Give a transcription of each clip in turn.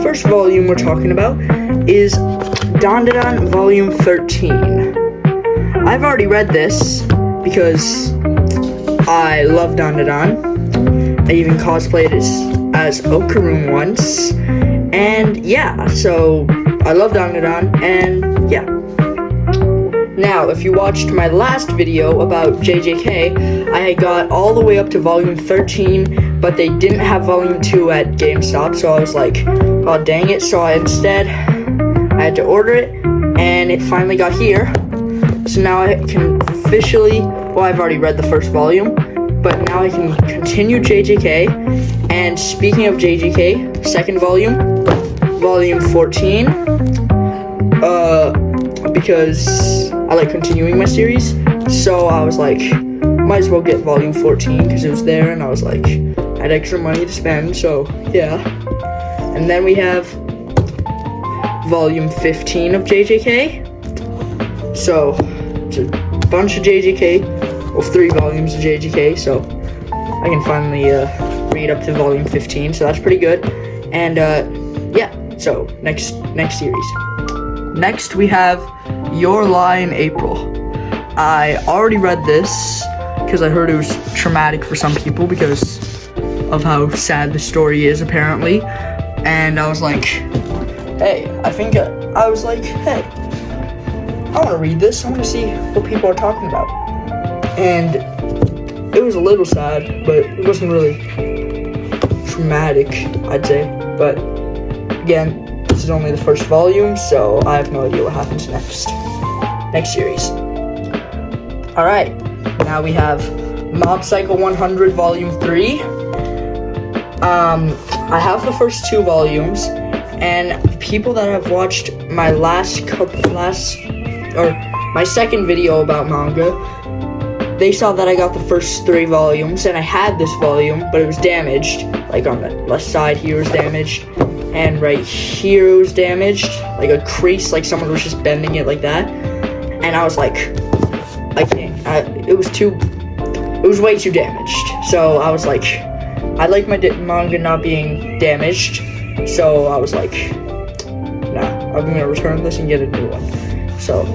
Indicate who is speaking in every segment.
Speaker 1: first volume we're talking about is Dandadan Volume 13. I've already read this because I love Dandadan. I even cosplayed as Okaroon once. And yeah, so I love Dandadan, and yeah. Now, if you watched my last video about JJK, I had got all the way up to Volume 13, but they didn't have Volume 2 at GameStop, so I was like, oh dang it, so I had to order it, and it finally got here. So now I can officially, well, I've already read the first volume, but now I can continue JJK. And speaking of JJK, second volume, Volume 14, because I like continuing my series, so I was like, might as well get Volume 14 because it was there, and I was like, I had extra money to spend, so yeah. And then we have Volume 15 of JJK, so it's a bunch of JJK, well, 3 volumes of JJK, so I can finally read up to Volume 15, so that's pretty good. And yeah, so next series. Next we have Your Lie in April. I already read this because I heard it was traumatic for some people because of how sad the story is apparently. And I was like, hey, I want to read this. I want to see what people are talking about. And it was a little sad, but it wasn't really traumatic, I'd say. But again, this is only the first volume, so I have no idea what happens next series. Alright, now we have Mob Psycho 100 Volume 3. I have the first 2 volumes, and people that have watched my my second video about manga, they saw that I got the first 3 volumes, and I had this volume, but it was damaged. Like on the left side here was damaged, and right here it was damaged, like a crease, like someone was just bending it like that. And I was like, I can't. It was way too damaged. So I was like, I like my manga not being damaged. So I was like, nah, I'm gonna return this and get a new one. So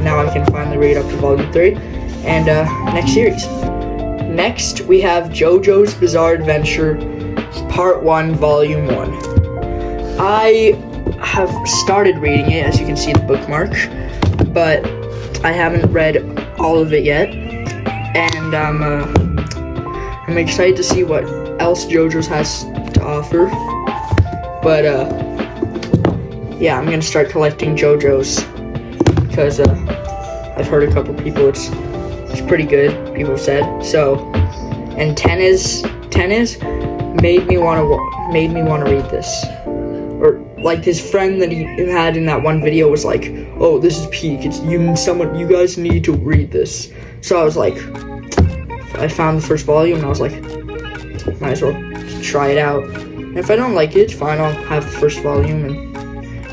Speaker 1: now I can finally read up to Volume 3 and next series. Next we have JoJo's Bizarre Adventure Part 1 Volume 1. I have started reading it, as you can see the bookmark, but I haven't read all of it yet, and I'm excited to see what else JoJo's has to offer. But yeah, I'm gonna start collecting JoJo's because I've heard a couple people it's pretty good, people have said. So, and Tennis made me want to read this. Or like his friend that he had in that one video was like, oh, this is peak, you guys need to read this. So I was like, I found the first volume and I was like, might as well try it out. And if I don't like it, it's fine, I'll have the first volume, and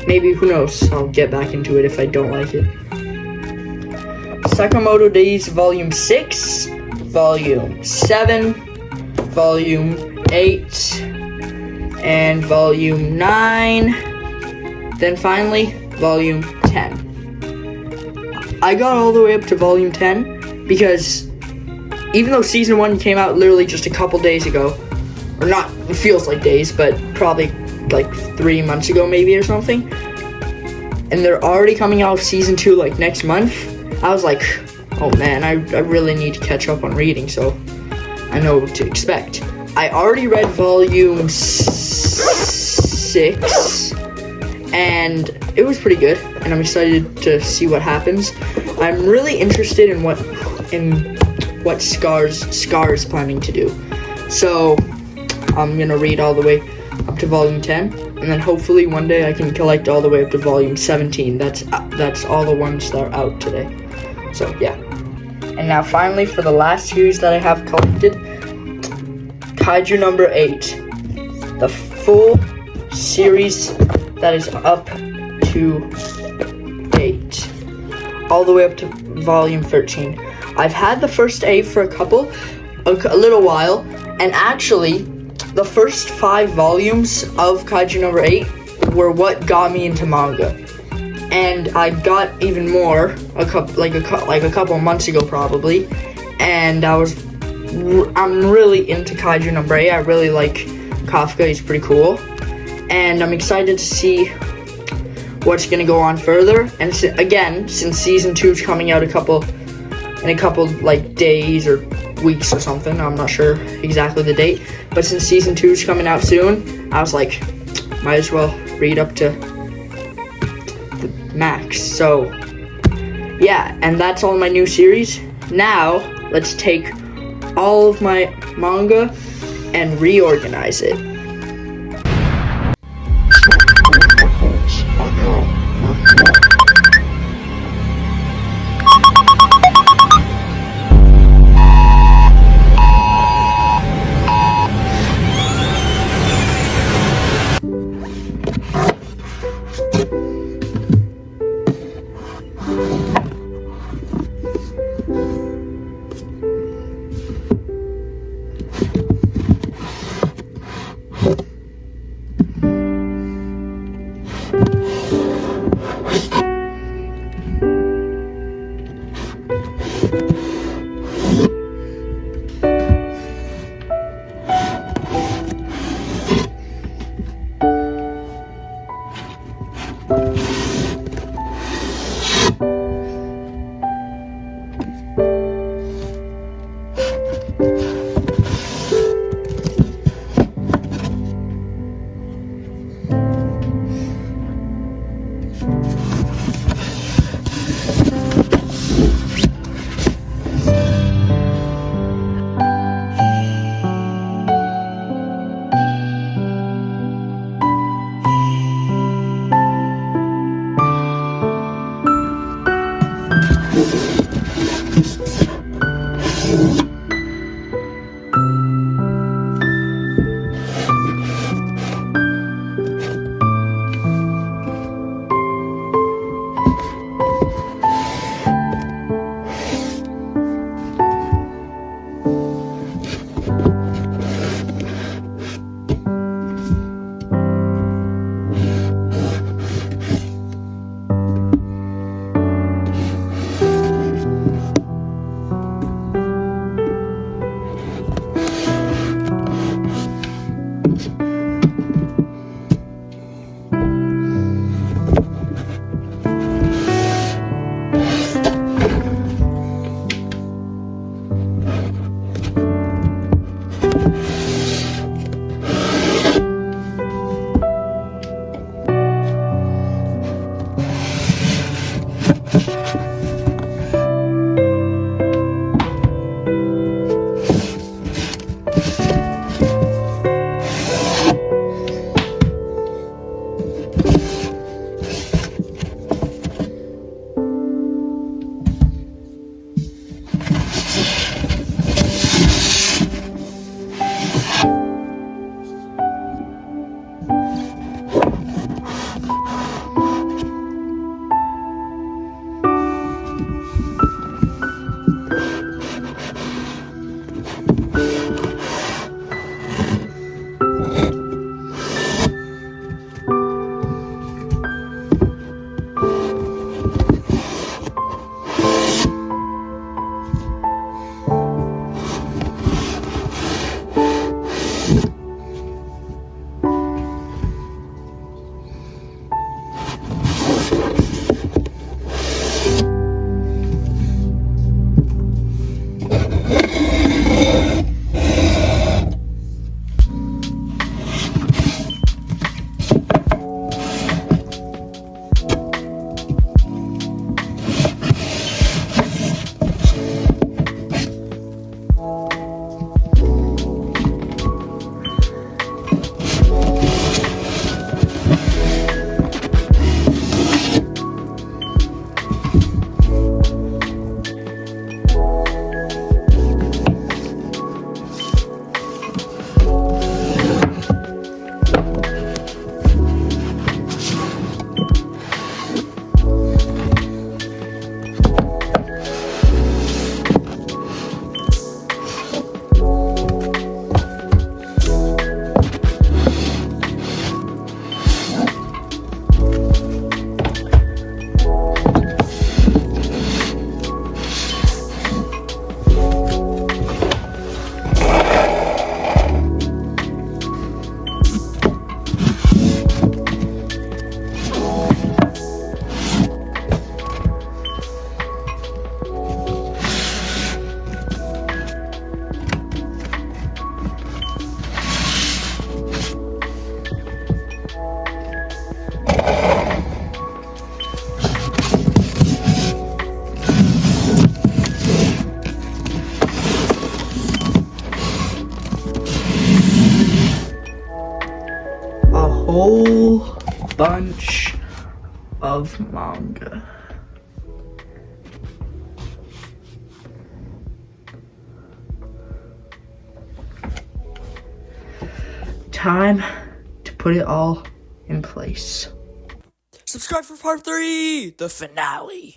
Speaker 1: maybe, who knows, I'll get back into it if I don't like it. Sakamoto Days Volume 6, Volume 7, Volume 8, and Volume 9, then finally, Volume 10. I got all the way up to Volume 10 because even though Season 1 came out literally just a couple days ago, or not, it feels like days, but probably like 3 months ago maybe or something, and they're already coming out with Season 2 like next month, I was like, oh man, I really need to catch up on reading, so I know what to expect. I already read Volume 6, and it was pretty good, and I'm excited to see what happens. I'm really interested in what Scar's planning to do. So I'm gonna read all the way up to Volume 10, and then hopefully one day I can collect all the way up to Volume 17. That's all the ones that are out today. So yeah. And now finally, for the last series that I have collected, Kaiju number 8. The full series that is up to 8. All the way up to Volume 13. I've had the first 8 for a little while, and actually, the first 5 volumes of Kaiju number 8 were what got me into manga, and I got even more a couple months ago probably, and I'm really into Kaiju number 8. I really like Kafka. He's pretty cool, and I'm excited to see what's gonna go on further. And again, since season 2 is coming out in a couple like days or weeks or something, I'm not sure exactly the date, but since season 2 is coming out soon, I was like, might as well read up to the max. So yeah, and that's all my new series. Now let's take all of my manga and reorganize it. whole bunch of manga. Time to put it all in place.
Speaker 2: Subscribe for part 3, the finale.